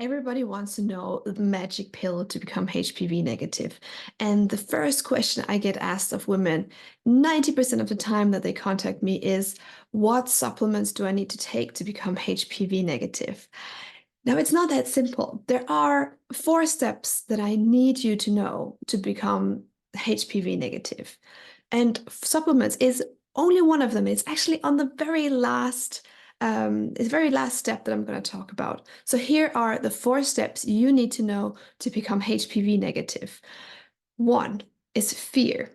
Everybody wants to know the magic pill to become HPV negative. And the first question I get asked of women 90% of the time that they contact me is, what supplements do I need to take to become HPV negative? Now, it's not that simple. There are 4 steps that I need you to know to become HPV negative. And supplements is only one of them. It's actually on the very last step that I'm going to talk about. So here are the 4 steps you need to know to become HPV negative. 1 is fear.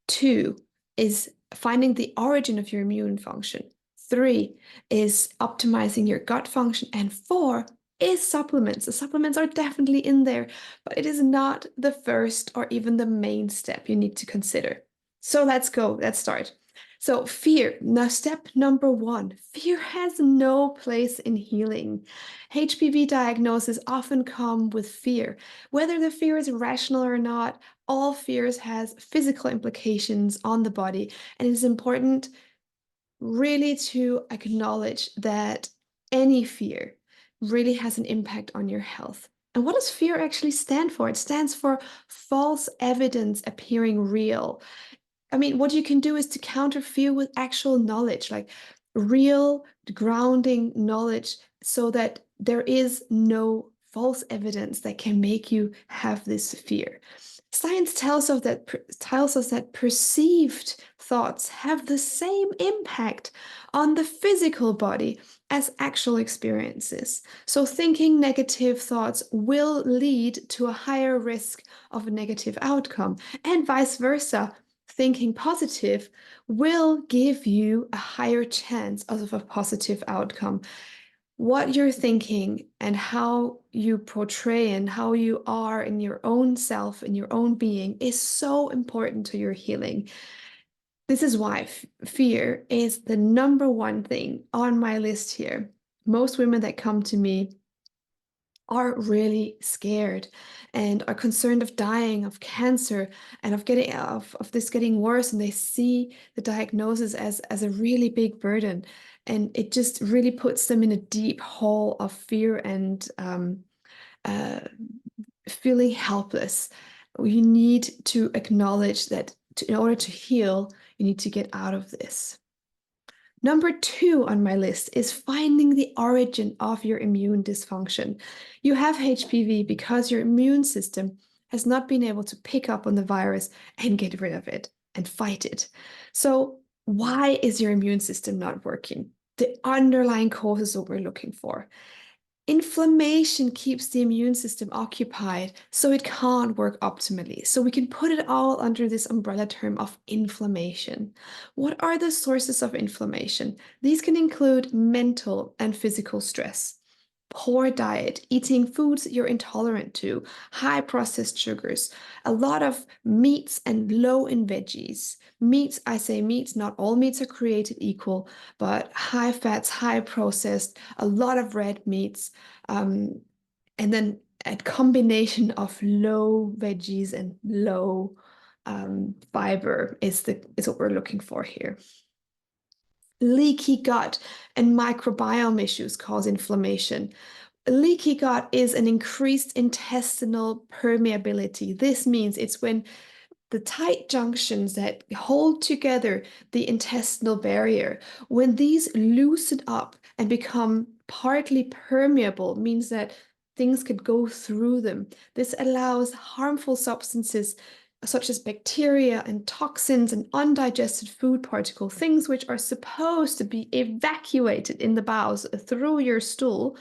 2 is finding the origin of your immune function. 3 is optimizing your gut function. And 4 is supplements. The supplements are definitely in there, but it is not the first or even the main step you need to consider. So let's go. Let's start. So fear. Now, step number 1, fear has no place in healing. HPV diagnoses often come with fear. Whether the fear is rational or not, all fears has physical implications on the body, and it is important really to acknowledge that any fear really has an impact on your health. And what does fear actually stand for? It stands for false evidence appearing real. I mean, what you can do is to counter fear with actual knowledge, like real grounding knowledge, so that there is no false evidence that can make you have this fear. Science tells us that perceived thoughts have the same impact on the physical body as actual experiences. So thinking negative thoughts will lead to a higher risk of a negative outcome, and vice versa. Thinking positive will give you a higher chance of a positive outcome. What you're thinking and how you portray and how you are in your own self, in your own being, is so important to your healing. This is why fear is the number one thing on my list here. Most women that come to me are really scared and are concerned of dying of cancer and of this getting worse, and they see the diagnosis as a really big burden, and it just really puts them in a deep hole of fear and uh, feeling helpless. You need to acknowledge that in order to heal, you need to get out of this. Number 2 on my list is finding the origin of your immune dysfunction. You have HPV because your immune system has not been able to pick up on the virus and get rid of it and fight it. So, why is your immune system not working? The underlying causes that we're looking for. Inflammation keeps the immune system occupied, so it can't work optimally. So we can put it all under this umbrella term of inflammation. What are the sources of inflammation? These can include mental and physical stress, poor diet, eating foods you're intolerant to, high processed sugars, a lot of meats and low in veggies. Meats, I say meats, not all meats are created equal, but high fats, high processed, a lot of red meats, and then a combination of low veggies and low fiber is what we're looking for here. Leaky gut and microbiome issues cause inflammation. Leaky gut is an increased intestinal permeability. This means it's when the tight junctions that hold together the intestinal barrier, when these loosen up and become partly permeable, means that things could go through them. This allows harmful substances such as bacteria and toxins and undigested food particles, things which are supposed to be evacuated in the bowels through your stool,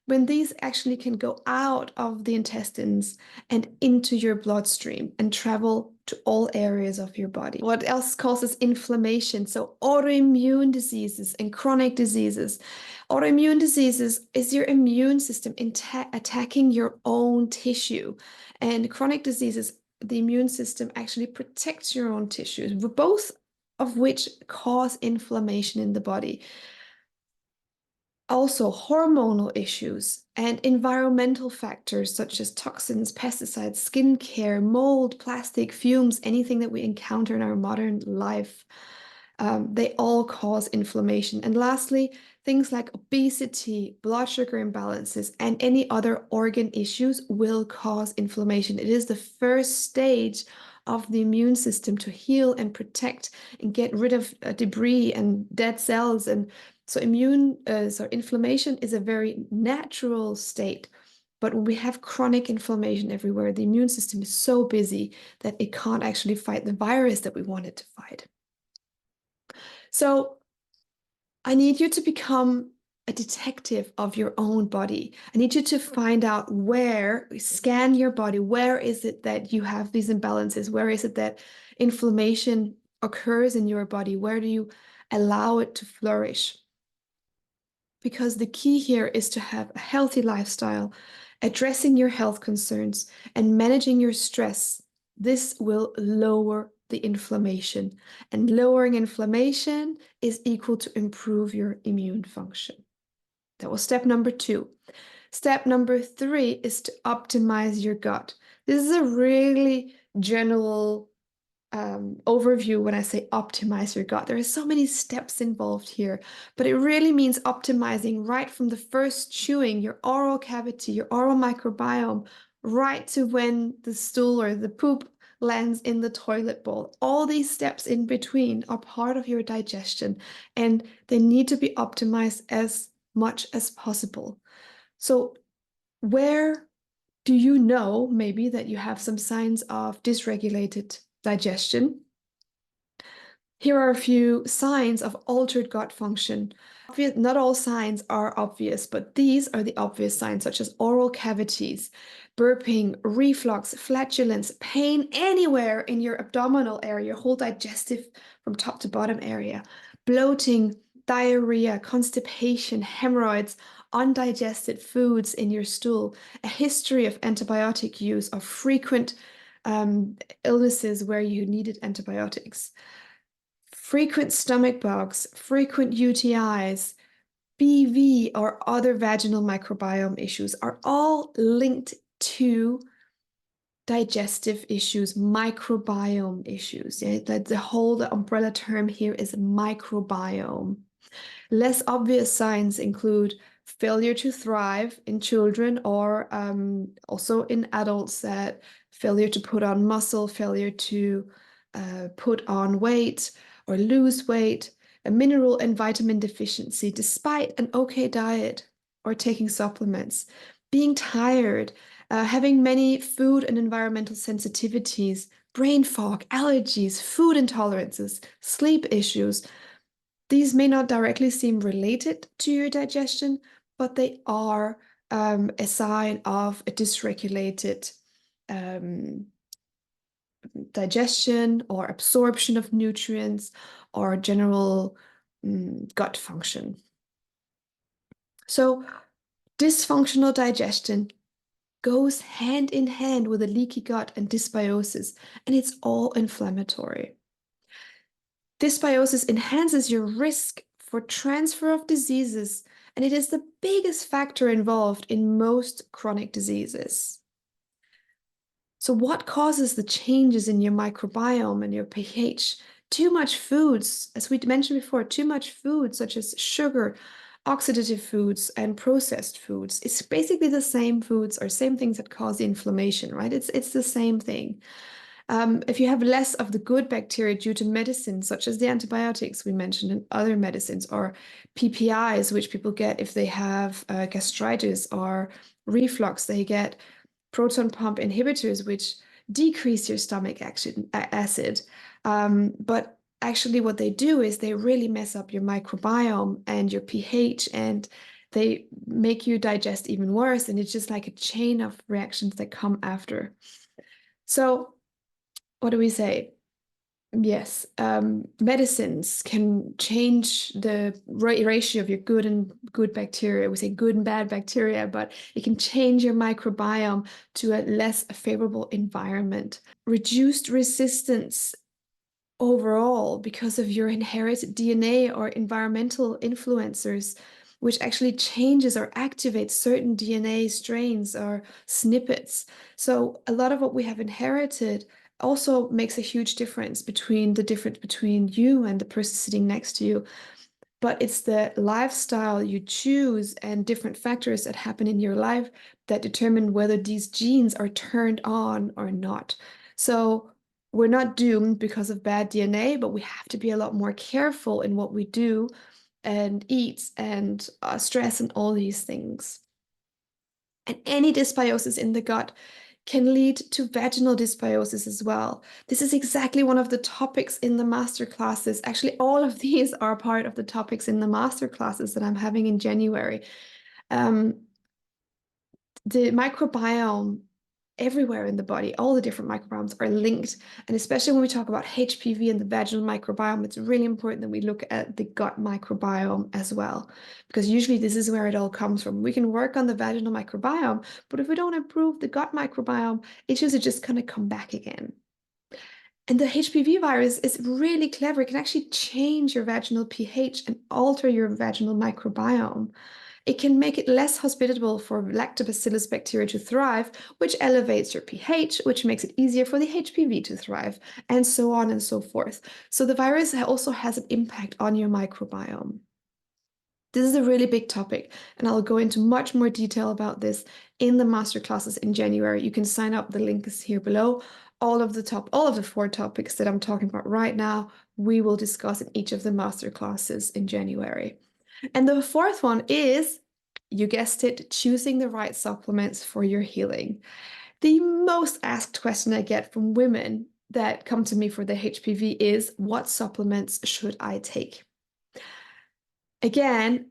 when these actually can go out of the intestines and into your bloodstream and travel to all areas of your body. What else causes inflammation? So autoimmune diseases and chronic diseases. Autoimmune diseases is your immune system attacking your own tissue. And chronic diseases, the immune system actually protects your own tissues, both of which cause inflammation in the body. Also, hormonal issues and environmental factors such as toxins, pesticides, skincare, mold, plastic, fumes, anything that we encounter in our modern life, they all cause inflammation. And lastly, things like obesity, blood sugar imbalances, and any other organ issues will cause inflammation. It is the first stage of the immune system to heal and protect and get rid of debris and dead cells. And so inflammation is a very natural state. But when we have chronic inflammation everywhere, the immune system is so busy that it can't actually fight the virus that we want it to fight. So I need you to become a detective of your own body. I need you to find out scan your body. Where is it that you have these imbalances? Where is it that inflammation occurs in your body? Where do you allow it to flourish? Because the key here is to have a healthy lifestyle, addressing your health concerns, and managing your stress. This will lower the inflammation, and lowering inflammation is equal to improve your immune function. That was step number 2. Step number 3 is to optimize your gut. This is a really general overview when I say optimize your gut. There are so many steps involved here, but it really means optimizing right from the first chewing, your oral cavity, your oral microbiome, right to when the stool or the poop lands in the toilet bowl. All these steps in between are part of your digestion, and they need to be optimized as much as possible. So where do you know maybe that you have some signs of dysregulated digestion? Here are a few signs of altered gut function. Not all signs are obvious, but these are the obvious signs, such as oral cavities, burping, reflux, flatulence, pain anywhere in your abdominal area, your whole digestive from top to bottom area, bloating, diarrhea, constipation, hemorrhoids, undigested foods in your stool, a history of antibiotic use, or frequent illnesses where you needed antibiotics. Frequent stomach bugs, frequent UTIs, BV, or other vaginal microbiome issues are all linked to digestive issues, microbiome issues. Yeah? The umbrella term here is microbiome. Less obvious signs include failure to thrive in children or also in adults, that failure to put on muscle, failure to put on weight or lose weight, a mineral and vitamin deficiency despite an okay diet or taking supplements, being tired, having many food and environmental sensitivities, brain fog, allergies, food intolerances, sleep issues. These may not directly seem related to your digestion, but they are a sign of a dysregulated digestion or absorption of nutrients or general gut function. So dysfunctional digestion goes hand in hand with a leaky gut and dysbiosis, and it's all inflammatory. Dysbiosis enhances your risk for transfer of diseases, and it is the biggest factor involved in most chronic diseases. So what causes the changes in your microbiome and your pH? Too much foods, as we mentioned before, too much food such as sugar, oxidative foods, and processed foods. It's basically the same foods or same things that cause the inflammation, right? It's the same thing. If you have less of the good bacteria due to medicines, such as the antibiotics we mentioned and other medicines, or PPIs, which people get if they have gastritis or reflux, they get proton pump inhibitors, which decrease your stomach acid. But actually what they do is they really mess up your microbiome and your pH, and they make you digest even worse. And it's just like a chain of reactions that come after. So what do we say? Yes, medicines can change the ratio of your good bacteria. We say good and bad bacteria, but it can change your microbiome to a less favorable environment. Reduced resistance overall because of your inherited DNA or environmental influencers, which actually changes or activates certain DNA strains or snippets. So a lot of what we have inherited also makes a huge difference between you and the person sitting next to you. but it's the lifestyle you choose and different factors that happen in your life that determine whether these genes are turned on or not. So we're not doomed because of bad DNA, but we have to be a lot more careful in what we do and eat and stress and all these things. And any dysbiosis in the gut can lead to vaginal dysbiosis as well. This is exactly one of the topics in the master classes. Actually, all of these are part of the topics in the master classes that I'm having in January. The microbiome everywhere in the body, all the different microbiomes are linked. And especially when we talk about HPV and the vaginal microbiome, it's really important that we look at the gut microbiome as well, because usually this is where it all comes from. We can work on the vaginal microbiome, but if we don't improve the gut microbiome, issues are just going to come back again. And the HPV virus is really clever. It can actually change your vaginal pH and alter your vaginal microbiome. It can make it less hospitable for lactobacillus bacteria to thrive, which elevates your pH, which makes it easier for the HPV to thrive, and so on and so forth. So the virus also has an impact on your microbiome. This is a really big topic, and I'll go into much more detail about this in the master classes in January. You can sign up, the link is here below. All of the 4 topics that I'm talking about right now, we will discuss in each of the master classes in January. And the 4th one is, you guessed it, choosing the right supplements for your healing. The most asked question I get from women that come to me for the HPV is, what supplements should I take? Again,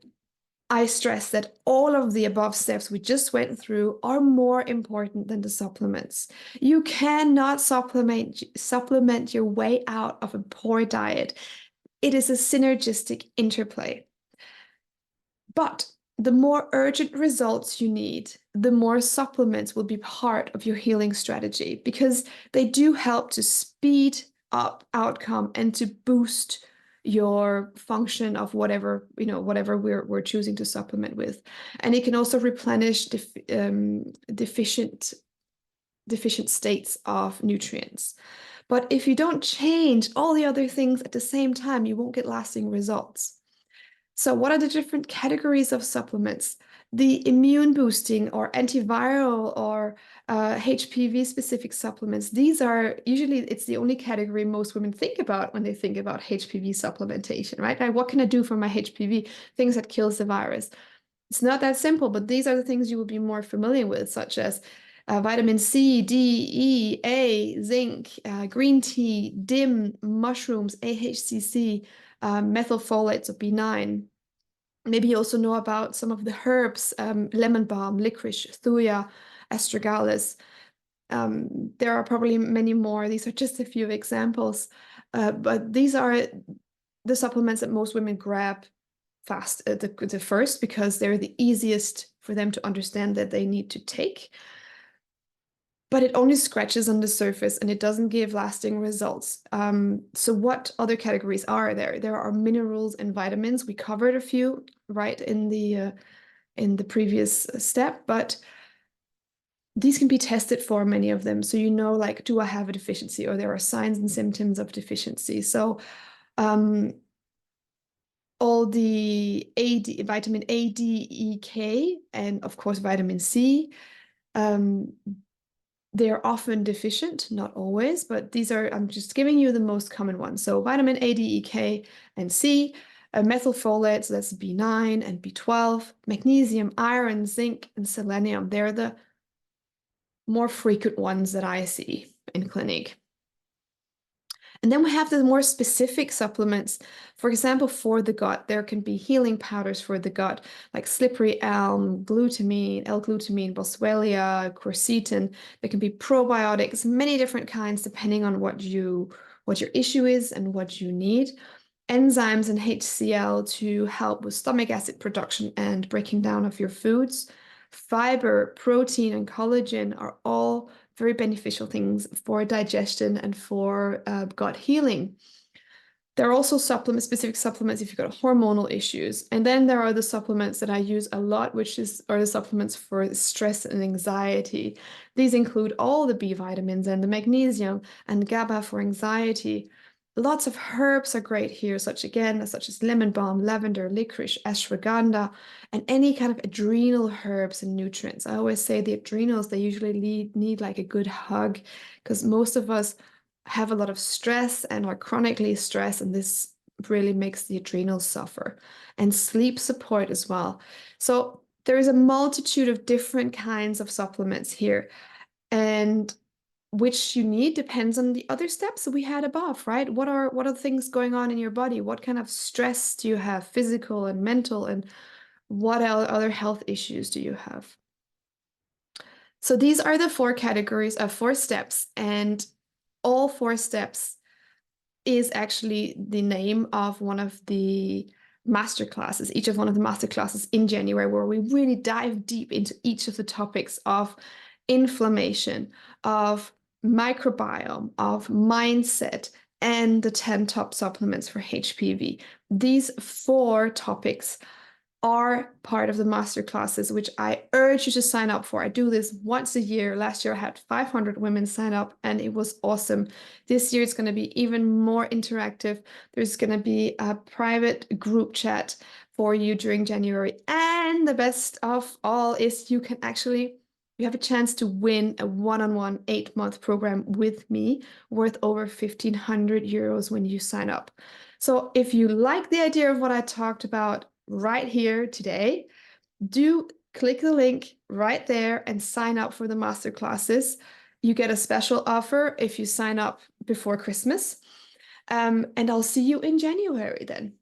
I stress that all of the above steps we just went through are more important than the supplements. You cannot supplement your way out of a poor diet. It is a synergistic interplay. But the more urgent results you need, the more supplements will be part of your healing strategy, because they do help to speed up outcome and to boost your function of whatever we're choosing to supplement with. And it can also replenish deficient states of nutrients. But if you don't change all the other things at the same time, you won't get lasting results. So what are the different categories of supplements? The immune boosting or antiviral or HPV specific supplements, these are usually, it's the only category most women think about when they think about HPV supplementation, right? Now, what can I do for my HPV? Things that kills the virus. It's not that simple, but these are the things you will be more familiar with, such as vitamin C, D, E, A, zinc, green tea, DIM, mushrooms, AHCC, methylfolate, so B9. Maybe you also know about some of the herbs, lemon balm, licorice, thuja, astragalus. There are probably many more. These are just a few examples, but these are the supplements that most women grab fast at the first, because they're the easiest for them to understand that they need to take. But it only scratches on the surface and it doesn't give lasting results. So what other categories are there? There are minerals and vitamins. We covered a few right in the previous step, but these can be tested for many of them. So like, do I have a deficiency, or there are signs and symptoms of deficiency? So all the vitamin A, D, E, K, and of course vitamin C, they're often deficient, not always, but these are, I'm just giving you the most common ones. So vitamin A, D, E, K, and C, methylfolate, so that's B9 and B12, magnesium, iron, zinc, and selenium. They're the more frequent ones that I see in clinic. And then we have the more specific supplements. For example, for the gut, there can be healing powders for the gut, like slippery elm, glutamine, L-glutamine, boswellia, quercetin. There can be probiotics, many different kinds, depending on what your issue is and what you need. Enzymes and HCl to help with stomach acid production and breaking down of your foods. Fiber, protein, and collagen are all very beneficial things for digestion and for gut healing. There are also specific supplements if you've got hormonal issues. And then there are the supplements that I use a lot, which are the supplements for stress and anxiety. These include all the B vitamins and the magnesium and GABA for anxiety. Lots of herbs are great here, such as lemon balm, lavender, licorice, ashwagandha, and any kind of adrenal herbs and nutrients. I always say the adrenals, they usually need like a good hug because most of us have a lot of stress and are chronically stressed, and this really makes the adrenals suffer. And sleep support as well. So there is a multitude of different kinds of supplements here. And which you need depends on the other steps that we had above, right? What are things going on in your body? What kind of stress do you have, physical and mental, and what other health issues do you have? So these are the four categories of four steps, and all four steps is actually the name of one of the master classes, each of one of the master classes in January, where we really dive deep into each of the topics of inflammation, of microbiome, of mindset, and the 10 top supplements for HPV. These four topics are part of the master classes, which I urge you to sign up for. I do this once a year. Last year, I had 500 women sign up, and it was awesome. This year, it's going to be even more interactive. There's going to be a private group chat for you during January. And the best of all is you have a chance to win a one-on-one 8-month program with me worth over 1,500 euros when you sign up. So if you like the idea of what I talked about right here today, do click the link right there and sign up for the master classes. You get a special offer if you sign up before Christmas. And I'll see you in January then.